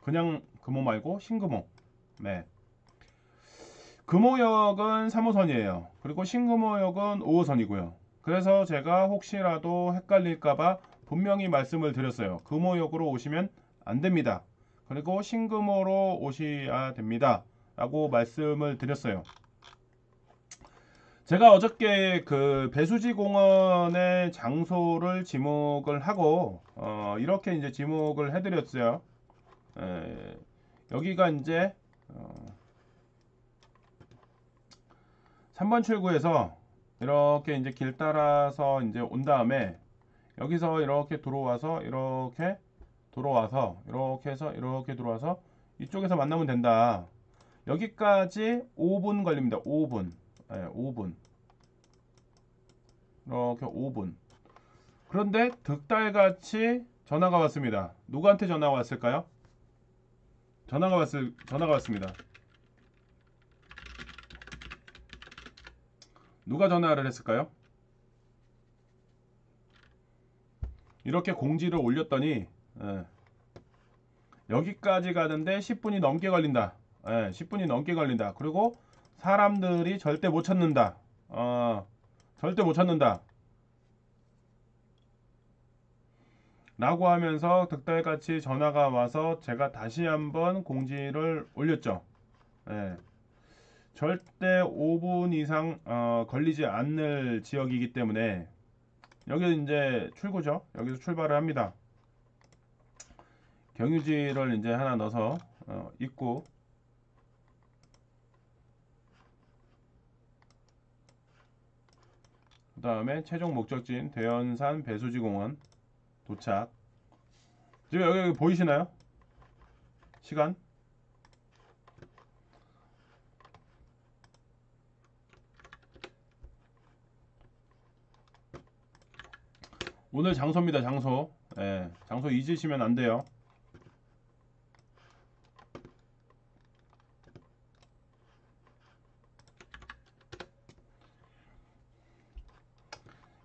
그냥 금호 말고 신금호. 네. 금호역은 3호선이에요. 그리고 신금호역은 5호선이고요. 그래서 제가 혹시라도 헷갈릴까봐 분명히 말씀을 드렸어요. 금호역으로 오시면 안 됩니다. 그리고 신금호로 오셔야 됩니다. 라고 말씀을 드렸어요. 제가 어저께 그 배수지 공원의 장소를 지목을 하고 이렇게 이제 지목을 해드렸어요. 에, 여기가 이제 3번 출구에서 이렇게 이제 길 따라서 이제 온 다음에 여기서 이렇게 들어와서 이렇게 해서 이렇게 들어와서 이쪽에서 만나면 된다. 여기까지 5분 걸립니다. 5분. 네, 5분. 이렇게 5분. 그런데 득달같이 전화가 왔습니다. 누구한테 전화가 왔을까요? 전화가 왔습니다. 누가 전화를 했을까요? 이렇게 공지를 올렸더니 여기까지 가는데 10분이 넘게 걸린다. 10분이 넘게 걸린다. 그리고 사람들이 절대 못 찾는다. 절대 못 찾는다. 라고 하면서 득달같이 전화가 와서 제가 다시 한번 공지를 올렸죠. 예. 절대 5분 이상 걸리지 않을 지역이기 때문에 여기 이제 출구죠. 여기서 출발을 합니다. 경유지를 이제 하나 넣어서 입구 그 다음에 최종 목적지인 대연산 배수지공원 도착. 지금 여기 보이시나요? 시간 오늘 장소입니다. 장소. 장소 잊으시면 안 돼요.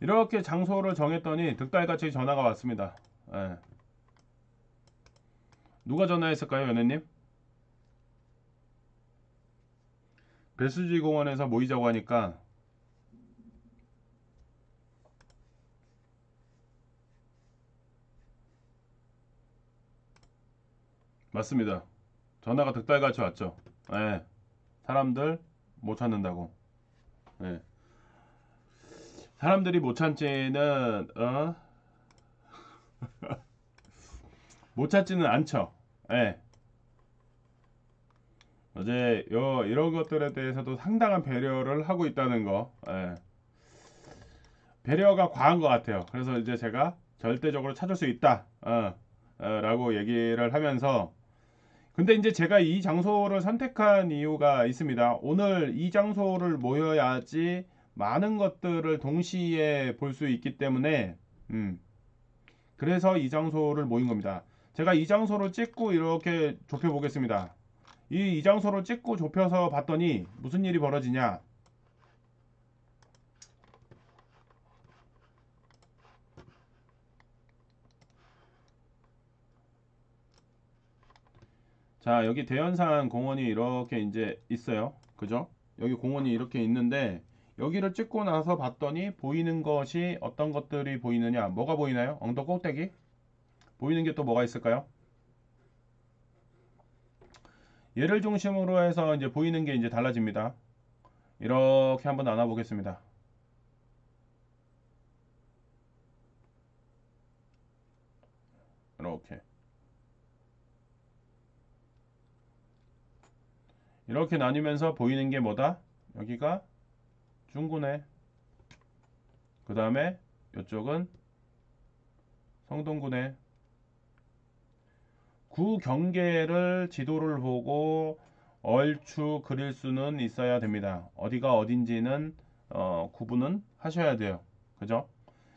이렇게 장소를 정했더니 득달같이 전화가 왔습니다. 누가 전화했을까요, 연애님? 배수지 공원에서 모이자고 하니까 맞습니다. 전화가 득달같이 왔죠. 사람들 못 찾는다고. 사람들이 못 찾지는 못 찾지는 않죠. 어제 이런 것들에 대해서도 상당한 배려를 하고 있다는 거. 배려가 과한 것 같아요. 그래서 이제 제가 절대적으로 찾을 수 있다. 라고 얘기를 하면서 근데 이제 제가 이 장소를 선택한 이유가 있습니다. 오늘 이 장소를 모여야지 많은 것들을 동시에 볼 수 있기 때문에 그래서 이 장소를 모인 겁니다. 제가 이 장소를 찍고 이렇게 좁혀 보겠습니다. 이 장소를 찍고 좁혀서 봤더니 무슨 일이 벌어지냐. 자, 여기 대연산 공원이 이렇게 이제 있어요. 그죠? 여기 공원이 이렇게 있는데 여기를 찍고 나서 봤더니 보이는 것이 어떤 것들이 보이느냐? 뭐가 보이나요? 엉덩 꼭대기? 보이는 게 또 뭐가 있을까요? 얘를 중심으로 해서 이제 보이는 게 이제 달라집니다. 이렇게 한번 나눠 보겠습니다. 이렇게. 이렇게 나뉘면서 보이는 게 뭐다? 여기가 중구네. 그 다음에 이쪽은 성동구네. 구 경계를 지도를 보고 얼추 그릴 수는 있어야 됩니다. 어디가 어딘지는 구분은 하셔야 돼요. 그죠?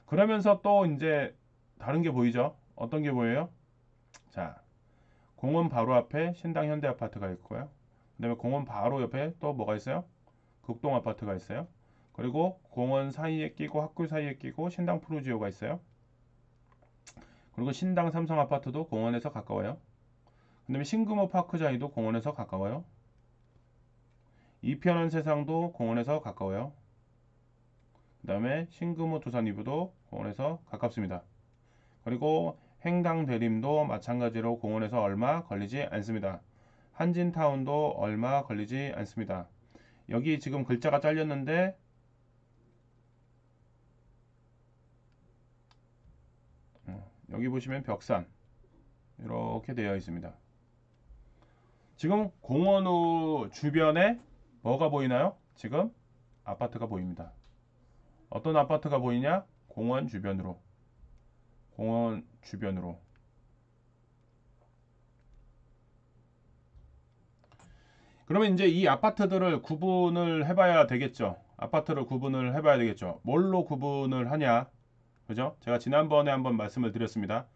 그러면서 또 이제 다른 게 보이죠? 어떤 게 보여요? 자, 공원 바로 앞에 신당 현대 아파트가 있고요. 그 다음에 공원 바로 옆에 또 뭐가 있어요? 극동 아파트가 있어요. 그리고 공원 사이에 끼고 학교 사이에 끼고 신당 푸르지오가 있어요. 그리고 신당 삼성 아파트도 공원에서 가까워요. 그 다음에 신금호 파크자이도 공원에서 가까워요. 이편한 세상도 공원에서 가까워요. 그 다음에 신금호 두산 이부도 공원에서 가깝습니다. 그리고 행당 대림도 마찬가지로 공원에서 얼마 걸리지 않습니다. 한진타운도 얼마 걸리지 않습니다. 여기 지금 글자가 잘렸는데 여기 보시면 벽산 이렇게 되어 있습니다. 지금 공원우 주변에 뭐가 보이나요? 지금 아파트가 보입니다. 어떤 아파트가 보이냐? 공원 주변으로. 공원 주변으로. 그러면 이제 이 아파트들을 구분을 해봐야 되겠죠. 아파트를 구분을 해봐야 되겠죠. 뭘로 구분을 하냐? 그죠? 제가 지난번에 한번 말씀을 드렸습니다.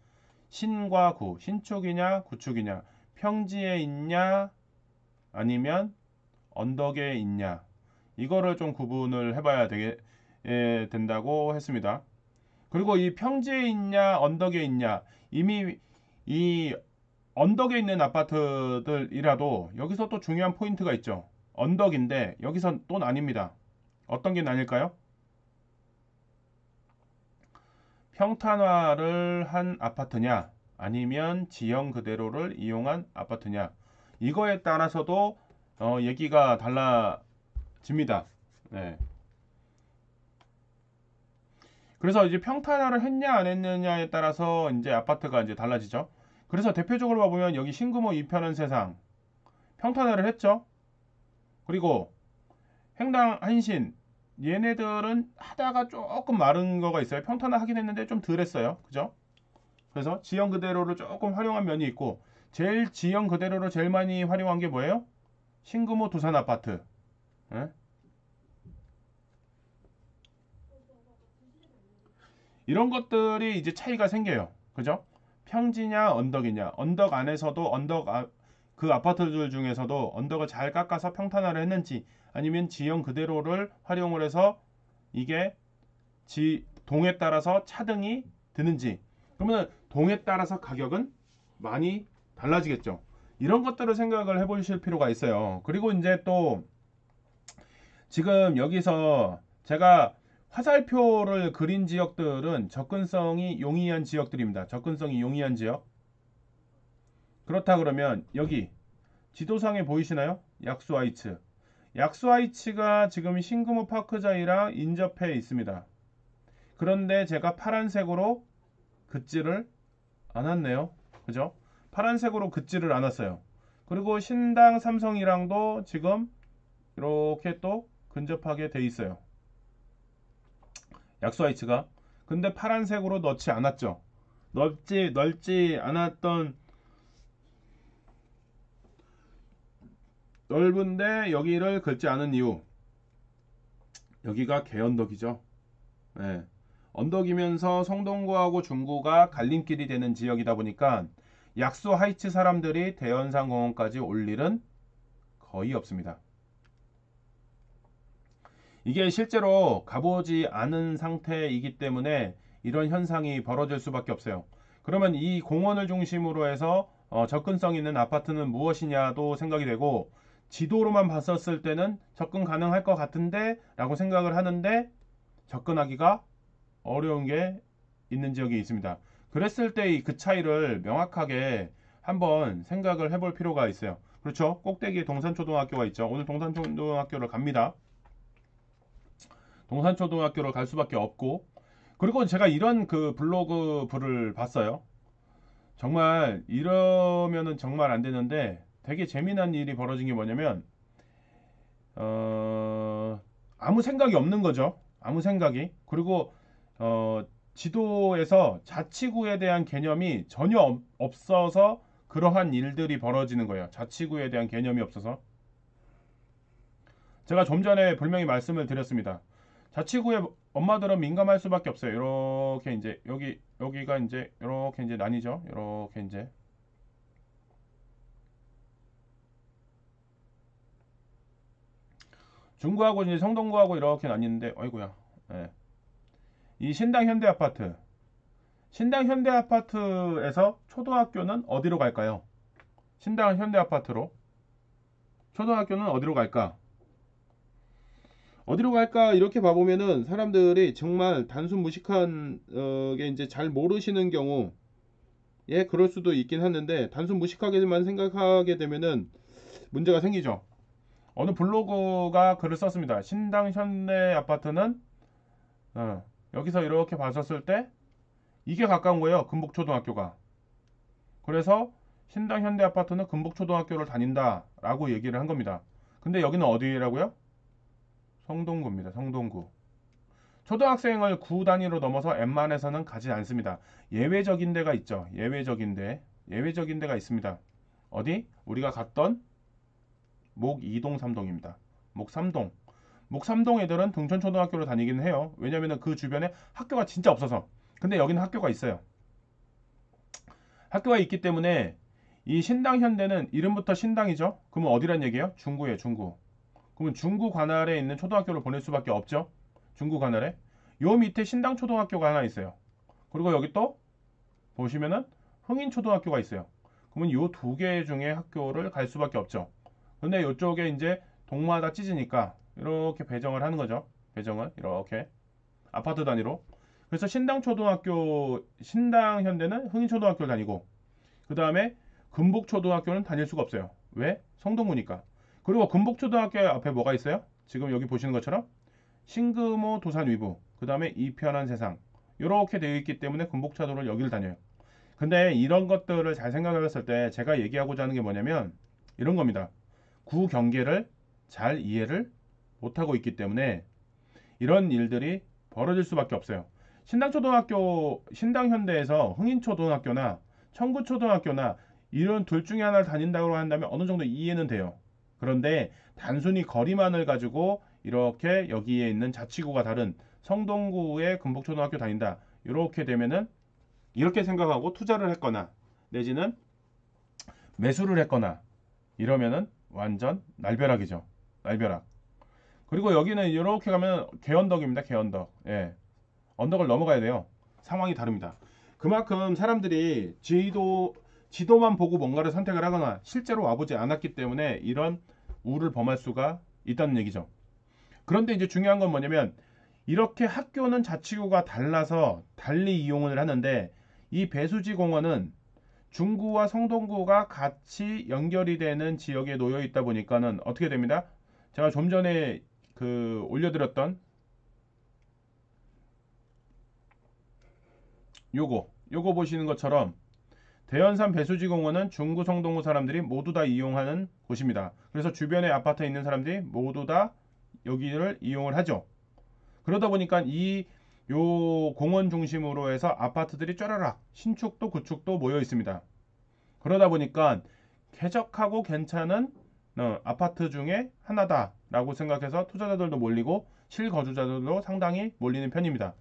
신과 구, 신축이냐, 구축이냐, 평지에 있냐, 아니면 언덕에 있냐. 이거를 좀 구분을 해봐야 된다고 했습니다. 그리고 이 평지에 있냐, 언덕에 있냐, 이미 이 언덕에 있는 아파트들이라도 여기서 또 중요한 포인트가 있죠. 언덕인데 여기서 또 나뉩니다. 어떤 게 나뉠까요? 평탄화를 한 아파트냐 아니면 지형 그대로를 이용한 아파트냐 이거에 따라서도 얘기가 달라집니다. 네. 그래서 이제 평탄화를 했냐 안 했느냐에 따라서 이제 아파트가 이제 달라지죠. 그래서 대표적으로 보면 여기 신금호 이편한 세상 평탄화를 했죠. 그리고 행당 한신 얘네들은 하다가 조금 마른 거가 있어요. 평탄화 하긴 했는데 좀 덜 했어요. 그죠? 그래서 지형 그대로를 조금 활용한 면이 있고 제일 지형 그대로를 제일 많이 활용한 게 뭐예요? 신금호 두산 아파트. 예? 이런 것들이 이제 차이가 생겨요. 그죠? 평지냐 언덕이냐. 언덕 안에서도 그 아파트들 중에서도 언덕을 잘 깎아서 평탄화를 했는지 아니면 지형 그대로를 활용을 해서 이게 동에 따라서 차등이 드는지 그러면 동에 따라서 가격은 많이 달라지겠죠. 이런 것들을 생각을 해보실 필요가 있어요. 그리고 이제 또 지금 여기서 제가 화살표를 그린 지역들은 접근성이 용이한 지역들입니다. 접근성이 용이한 지역. 그렇다 그러면 여기 지도상에 보이시나요? 약수하이츠. 약수하이츠가 지금 신금호 파크자이랑 인접해 있습니다. 그런데 제가 파란색으로 긋지를 않았네요. 그죠? 파란색으로 긋지를 않았어요. 그리고 신당 삼성이랑도 지금 이렇게 또 근접하게 돼 있어요. 약수하이츠가. 근데 파란색으로 넣지 않았죠. 넓지 않았던 넓은데 여기를 긁지 않은 이유. 여기가 개언덕이죠. 네. 언덕이면서 성동구하고 중구가 갈림길이 되는 지역이다 보니까 약수 하이츠 사람들이 대연산 공원까지 올 일은 거의 없습니다. 이게 실제로 가보지 않은 상태이기 때문에 이런 현상이 벌어질 수밖에 없어요. 그러면 이 공원을 중심으로 해서 접근성 있는 아파트는 무엇이냐도 생각이 되고 지도로만 봤었을 때는 접근 가능할 것 같은데 라고 생각을 하는데 접근하기가 어려운 게 있는 지역이 있습니다. 그랬을 때 그 차이를 명확하게 한번 생각을 해볼 필요가 있어요. 그렇죠? 꼭대기에 동산초등학교가 있죠. 오늘 동산초등학교를 갑니다. 동산초등학교를 갈 수밖에 없고 그리고 제가 이런 그 블로그 글을 봤어요. 정말 이러면은 정말 안 되는데 되게 재미난 일이 벌어진 게 뭐냐면 아무 생각이 없는 거죠. 아무 생각이. 그리고 지도에서 자치구에 대한 개념이 전혀 없어서 그러한 일들이 벌어지는 거예요. 자치구에 대한 개념이 없어서. 제가 좀 전에 분명히 말씀을 드렸습니다. 자치구의 엄마들은 민감할 수밖에 없어요. 이렇게 이제 여기가 이제 이렇게 이제 나뉘죠. 이렇게 이제 중구하고 이제 성동구하고 이렇게 나뉘는데 어이구야. 네. 이 신당 현대 아파트에서 초등학교는 어디로 갈까요? 신당 현대아파트로. 초등학교는 어디로 갈까? 어디로 갈까? 이렇게 봐보면은 사람들이 정말 단순 무식한 게 이제 잘 모르시는 경우, 예, 그럴 수도 있긴 하는데, 단순 무식하게만 생각하게 되면은 문제가 생기죠. 어느 블로거가 글을 썼습니다. 신당 현대 아파트는 여기서 이렇게 봤었을 때 이게 가까운 거예요. 금북초등학교가. 그래서 신당 현대 아파트는 금북초등학교를 다닌다 라고 얘기를 한 겁니다. 근데 여기는 어디라고요? 성동구입니다. 성동구. 초등학생을 구 단위로 넘어서 웬만해서는 가지 않습니다. 예외적인 데가 있죠. 예외적인 데가 있습니다. 어디? 우리가 갔던 목 2동 3동입니다. 목 3동. 목 3동 애들은 등촌초등학교로 다니긴 해요. 왜냐면 그 주변에 학교가 진짜 없어서. 근데 여기는 학교가 있어요. 학교가 있기 때문에 이 신당 현대는 이름부터 신당이죠. 그러면 어디란 얘기예요? 중구예요. 중구. 그러면 중구 관할에 있는 초등학교를 보낼 수밖에 없죠. 중구 관할에. 요 밑에 신당 초등학교가 하나 있어요. 그리고 여기 또 보시면은 흥인 초등학교가 있어요. 그러면 요 두 개 중에 학교를 갈 수밖에 없죠. 근데 이쪽에 이제 동마다 찢으니까 이렇게 배정을 하는 거죠. 배정을 이렇게 아파트 단위로. 그래서 신당 초등학교, 신당 현대는 흥인 초등학교를 다니고, 그 다음에 금복 초등학교는 다닐 수가 없어요. 왜? 성동구니까. 그리고 금복 초등학교 앞에 뭐가 있어요? 지금 여기 보시는 것처럼 신금호 도산 위부, 그 다음에 이편한 세상, 이렇게 되어 있기 때문에 금복차도를 여기를 다녀요. 근데 이런 것들을 잘 생각해 봤을 때 제가 얘기하고자 하는 게 뭐냐면 이런 겁니다. 구 경계를 잘 이해를 못하고 있기 때문에 이런 일들이 벌어질 수밖에 없어요. 신당초등학교, 신당현대에서 흥인초등학교나 청구초등학교나 이런 둘 중에 하나를 다닌다고 한다면 어느 정도 이해는 돼요. 그런데 단순히 거리만을 가지고 이렇게 여기에 있는 자치구가 다른 성동구의 금복초등학교 다닌다. 이렇게 되면은 이렇게 생각하고 투자를 했거나 내지는 매수를 했거나 이러면은 완전 날벼락이죠. 날벼락. 그리고 여기는 이렇게 가면 개언덕입니다. 개언덕. 예. 언덕을 넘어가야 돼요. 상황이 다릅니다. 그만큼 사람들이 지도만 보고 뭔가를 선택을 하거나 실제로 와보지 않았기 때문에 이런 우를 범할 수가 있다는 얘기죠. 그런데 이제 중요한 건 뭐냐면 이렇게 학교는 자치구가 달라서 달리 이용을 하는데 이 배수지 공원은 중구와 성동구가 같이 연결이 되는 지역에 놓여 있다 보니까는 어떻게 됩니다? 제가 좀 전에 올려드렸던 요거 보시는 것처럼 대연산 배수지 공원은 중구 성동구 사람들이 모두 다 이용하는 곳입니다. 그래서 주변에 아파트에 있는 사람들이 모두 다 여기를 이용을 하죠. 그러다 보니까 요 공원 중심으로 해서 아파트들이 쫘라락 신축도 구축도 모여 있습니다. 그러다 보니까 쾌적하고 괜찮은 아파트 중에 하나다라고 생각해서 투자자들도 몰리고 실거주자들도 상당히 몰리는 편입니다.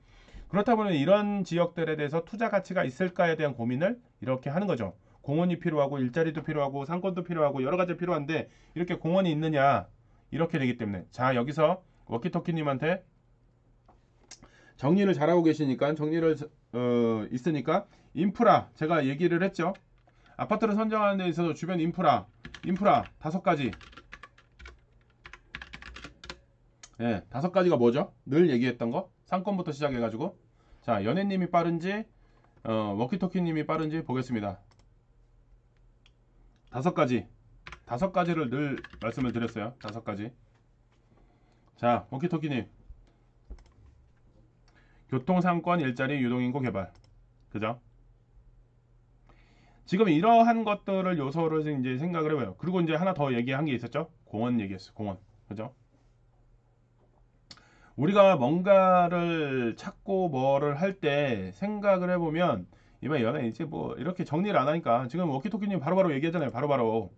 그렇다 보니 이런 지역들에 대해서 투자 가치가 있을까에 대한 고민을 이렇게 하는 거죠. 공원이 필요하고 일자리도 필요하고 상권도 필요하고 여러 가지 필요한데 이렇게 공원이 있느냐 이렇게 되기 때문에 자 여기서 워키토키님한테 정리를 잘하고 계시니까 정리를 있으니까 인프라 제가 얘기를 했죠. 아파트를 선정하는 데 있어서 주변 인프라 5가지. 예, 5가지가 뭐죠? 늘 얘기했던 거 상권부터 시작해가지고 자 연예님이 빠른지 워키토키님이 빠른지 보겠습니다. 5가지를 늘 말씀을 드렸어요. 5가지. 자 워키토키님 교통, 상권, 일자리, 유동인구 개발. 그죠? 지금 이러한 것들을 요소를 이제 생각을 해봐요. 그리고 이제 하나 더 얘기한 게 있었죠? 공원 얘기했어. 공원. 그죠? 우리가 뭔가를 찾고 뭐를 할 때 생각을 해보면 이번 연애 이제 뭐 이렇게 정리를 안 하니까 지금 워키토키님 바로바로 얘기하잖아요. 바로바로.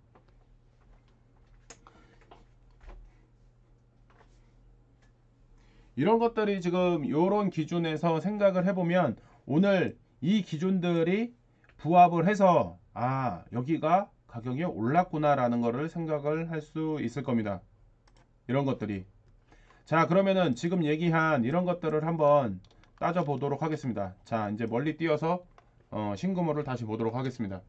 이런 것들이 지금 요런 기준에서 생각을 해보면 오늘 이 기준들이 부합을 해서 아 여기가 가격이 올랐구나 라는 거를 생각을 할 수 있을 겁니다. 이런 것들이 자 그러면은 지금 얘기한 이런 것들을 한번 따져 보도록 하겠습니다. 자 이제 멀리 뛰어서 신금호를 다시 보도록 하겠습니다.